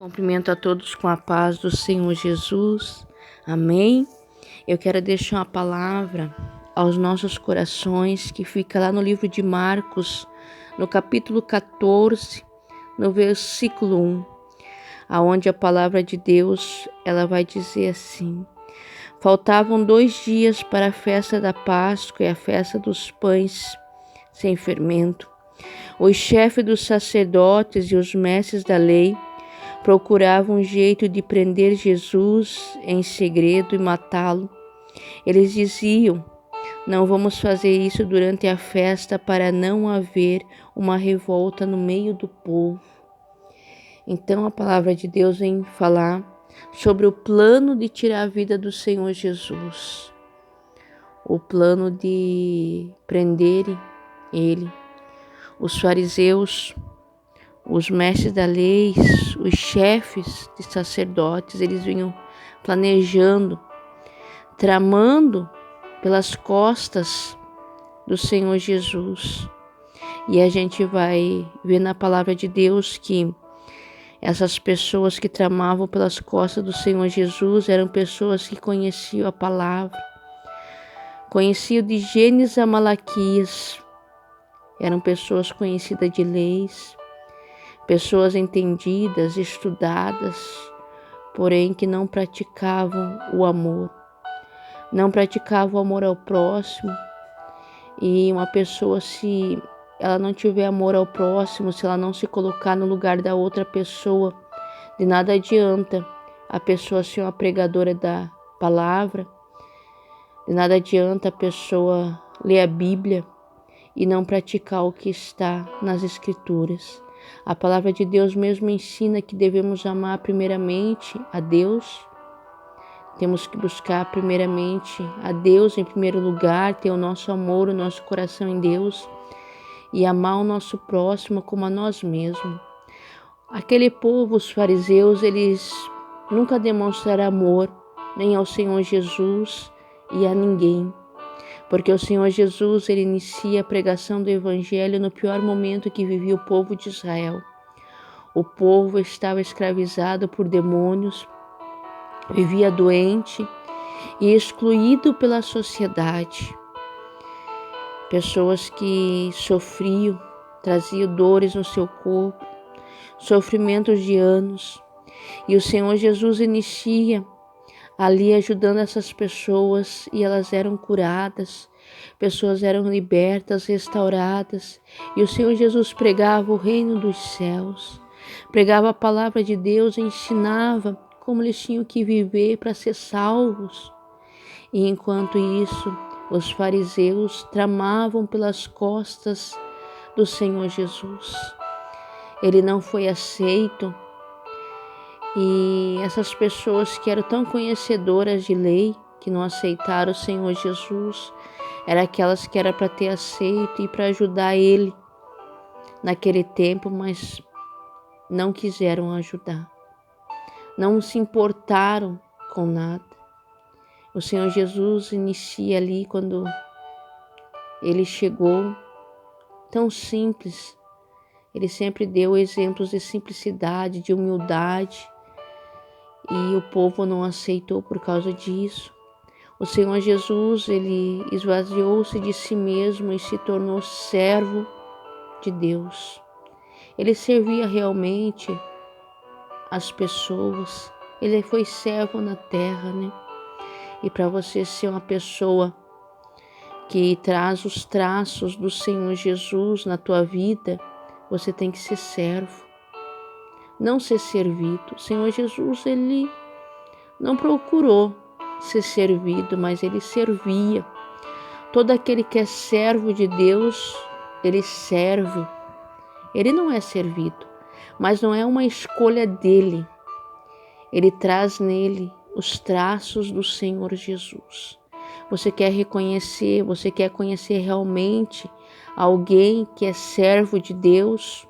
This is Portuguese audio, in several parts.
Cumprimento a todos com a paz do Senhor Jesus. Amém. Eu quero deixar uma palavra aos nossos corações que fica lá no livro de Marcos, no capítulo 14, no versículo 1, aonde a palavra de Deus, ela vai dizer assim: faltavam 2 dias para a festa da Páscoa e a festa dos pães sem fermento. Os chefes dos sacerdotes e os mestres da lei procuravam um jeito de prender Jesus em segredo e matá-lo. Eles diziam: não vamos fazer isso durante a festa para não haver uma revolta no meio do povo. Então a palavra de Deus vem falar sobre o plano de tirar a vida do Senhor Jesus. O plano de prenderem ele. Os fariseus, os mestres da lei, os chefes de sacerdotes, eles vinham planejando, tramando pelas costas do Senhor Jesus. E a gente vai ver na palavra de Deus que essas pessoas que tramavam pelas costas do Senhor Jesus eram pessoas que conheciam a palavra, conheciam de Gênesis a Malaquias, eram pessoas conhecidas de leis, pessoas entendidas, estudadas, porém que não praticavam o amor. Não praticavam o amor ao próximo. E uma pessoa, se ela não tiver amor ao próximo, se ela não se colocar no lugar da outra pessoa, de nada adianta a pessoa ser uma pregadora da palavra, de nada adianta a pessoa ler a Bíblia e não praticar o que está nas Escrituras. A palavra de Deus mesmo ensina que devemos amar primeiramente a Deus. Temos que buscar primeiramente a Deus em primeiro lugar, ter o nosso amor, o nosso coração em Deus e amar o nosso próximo como a nós mesmos. Aquele povo, os fariseus, eles nunca demonstraram amor nem ao Senhor Jesus e a ninguém. Porque o Senhor Jesus, ele inicia a pregação do Evangelho no pior momento que vivia o povo de Israel. O povo estava escravizado por demônios, vivia doente e excluído pela sociedade. Pessoas que sofriam, traziam dores no seu corpo, sofrimentos de anos. E o Senhor Jesus inicia ali ajudando essas pessoas e elas eram curadas, pessoas eram libertas, restauradas. E o Senhor Jesus pregava o reino dos céus, pregava a palavra de Deus, ensinava como eles tinham que viver para ser salvos. E enquanto isso, os fariseus tramavam pelas costas do Senhor Jesus. Ele não foi aceito. E essas pessoas que eram tão conhecedoras de lei, que não aceitaram o Senhor Jesus, eram aquelas que era para ter aceito e para ajudar ele naquele tempo, mas não quiseram ajudar. Não se importaram com nada. O Senhor Jesus inicia ali quando ele chegou, tão simples. Ele sempre deu exemplos de simplicidade, de humildade. E o povo não aceitou por causa disso. O Senhor Jesus, ele esvaziou-se de si mesmo e se tornou servo de Deus. Ele servia realmente as pessoas. Ele foi servo na terra, né? E para você ser uma pessoa que traz os traços do Senhor Jesus na tua vida, você tem que ser servo. Não ser servido. O Senhor Jesus, ele não procurou ser servido, mas ele servia. Todo aquele que é servo de Deus, ele serve. Ele não é servido, mas não é uma escolha dele. Ele traz nele os traços do Senhor Jesus. Você quer reconhecer, você quer conhecer realmente alguém que é servo de Deus?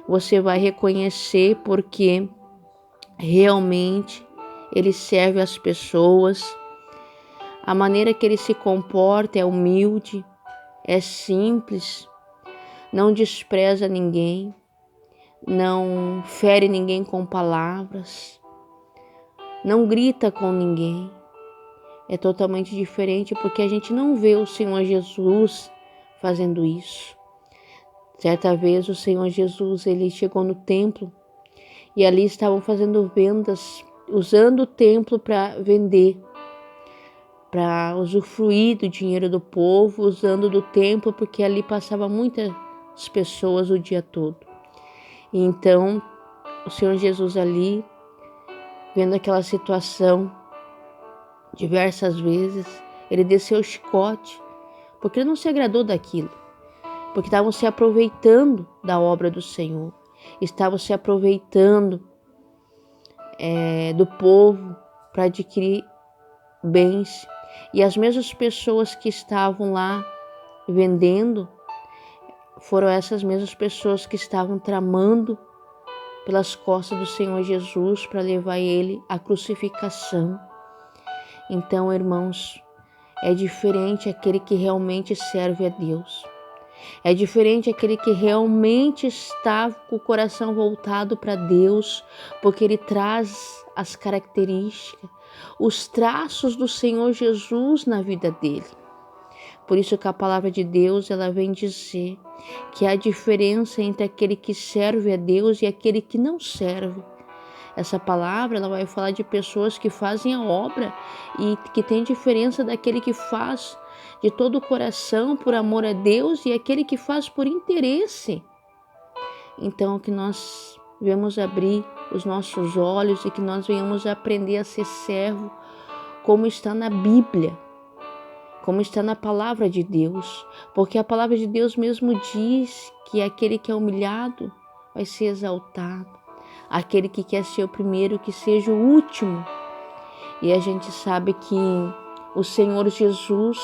Você vai reconhecer porque realmente ele serve as pessoas. A maneira que ele se comporta é humilde, é simples, não despreza ninguém, não fere ninguém com palavras, não grita com ninguém. É totalmente diferente porque a gente não vê o Senhor Jesus fazendo isso. Certa vez o Senhor Jesus, ele chegou no templo e ali estavam fazendo vendas, usando o templo para vender, para usufruir do dinheiro do povo, usando do templo, porque ali passava muitas pessoas o dia todo. E então, o Senhor Jesus ali, vendo aquela situação, diversas vezes, ele desceu o chicote, porque ele não se agradou daquilo, porque estavam se aproveitando da obra do Senhor, estavam se aproveitando do povo para adquirir bens. E as mesmas pessoas que estavam lá vendendo foram essas mesmas pessoas que estavam tramando pelas costas do Senhor Jesus para levar ele à crucificação. Então, irmãos, é diferente aquele que realmente serve a Deus. É diferente aquele que realmente está com o coração voltado para Deus, porque ele traz as características, os traços do Senhor Jesus na vida dele. Por isso que a palavra de Deus, ela vem dizer que há diferença entre aquele que serve a Deus e aquele que não serve. Essa palavra, ela vai falar de pessoas que fazem a obra e que tem diferença daquele que faz de todo o coração por amor a Deus e aquele que faz por interesse. Então, que nós venhamos abrir os nossos olhos e que nós venhamos aprender a ser servo, como está na Bíblia, como está na palavra de Deus, porque a palavra de Deus mesmo diz que aquele que é humilhado vai ser exaltado, aquele que quer ser o primeiro, que seja o último. E a gente sabe que o Senhor Jesus,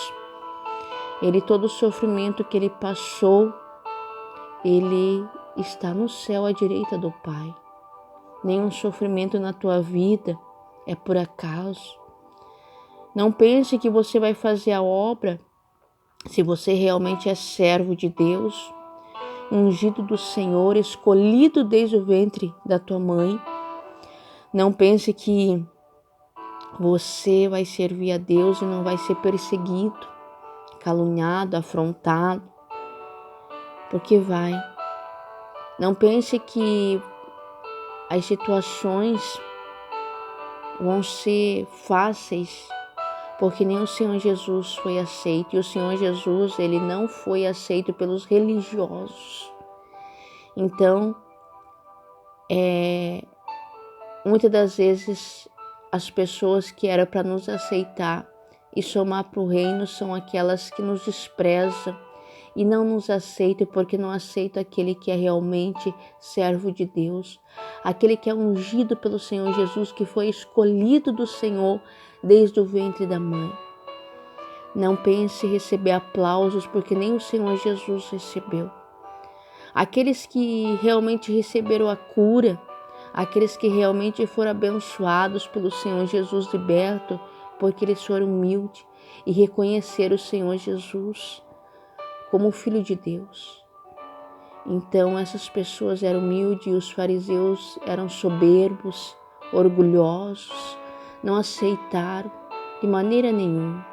ele, todo o sofrimento que ele passou, ele está no céu à direita do Pai. Nenhum sofrimento na tua vida é por acaso. Não pense que você vai fazer a obra, se você realmente é servo de Deus, ungido do Senhor, escolhido desde o ventre da tua mãe. Não pense que você vai servir a Deus e não vai ser perseguido, caluniado, afrontado, porque vai. Não pense que as situações vão ser fáceis, porque nem o Senhor Jesus foi aceito. E o Senhor Jesus, ele não foi aceito pelos religiosos. Então, muitas das vezes, as pessoas que eram para nos aceitar e somar para o reino são aquelas que nos desprezam e não nos aceitam, porque não aceitam aquele que é realmente servo de Deus, aquele que é ungido pelo Senhor Jesus, que foi escolhido do Senhor desde o ventre da mãe. Não pense em receber aplausos, porque nem o Senhor Jesus recebeu. Aqueles que realmente receberam a cura, aqueles que realmente foram abençoados pelo Senhor Jesus, liberto, porque eles foram humildes e reconheceram o Senhor Jesus como o Filho de Deus. Então essas pessoas eram humildes e os fariseus eram soberbos, orgulhosos, não aceitaram de maneira nenhuma.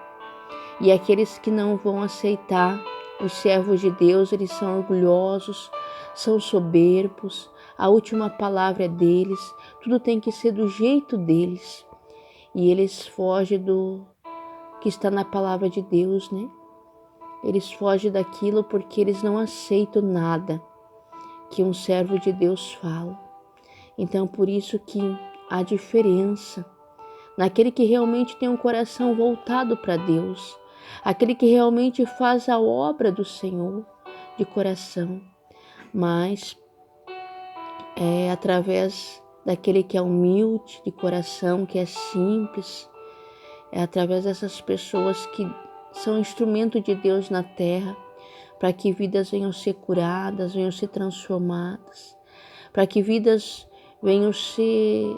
E aqueles que não vão aceitar os servos de Deus, eles são orgulhosos, são soberbos, a última palavra é deles, tudo tem que ser do jeito deles. E eles fogem do que está na palavra de Deus, né? Eles fogem daquilo porque eles não aceitam nada que um servo de Deus fala. Então, por isso que há diferença naquele que realmente tem um coração voltado para Deus, aquele que realmente faz a obra do Senhor de coração, mas é através daquele que é humilde de coração, que é simples, é através dessas pessoas que são instrumento de Deus na terra, para que vidas venham ser curadas, venham ser transformadas, para que vidas venham ser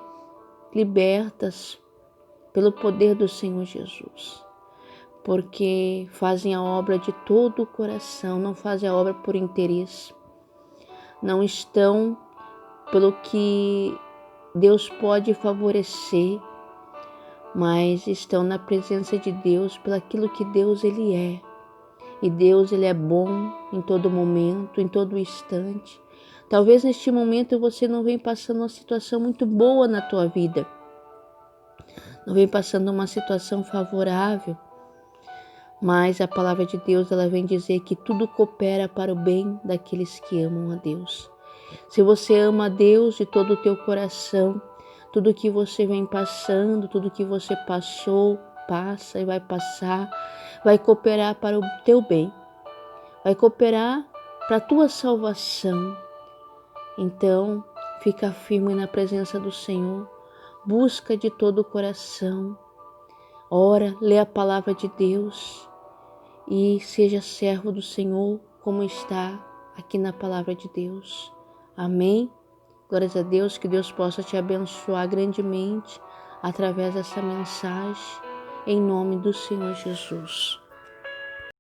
libertas pelo poder do Senhor Jesus, porque fazem a obra de todo o coração, não fazem a obra por interesse, não estão pelo que Deus pode favorecer, mas estão na presença de Deus pelo aquilo que Deus Ele é. E Deus Ele é bom em todo momento, em todo instante. Talvez neste momento você não venha passando uma situação muito boa na tua vida, não vem passando uma situação favorável, mas a palavra de Deus ela vem dizer que tudo coopera para o bem daqueles que amam a Deus. Se você ama a Deus de todo o teu coração, tudo que você vem passando, tudo que você passou, passa e vai passar, vai cooperar para o teu bem, vai cooperar para a tua salvação. Então, fica firme na presença do Senhor, busca de todo o coração, ora, lê a palavra de Deus e seja servo do Senhor como está aqui na palavra de Deus. Amém? Glórias a Deus, que Deus possa te abençoar grandemente através dessa mensagem, em nome do Senhor Jesus.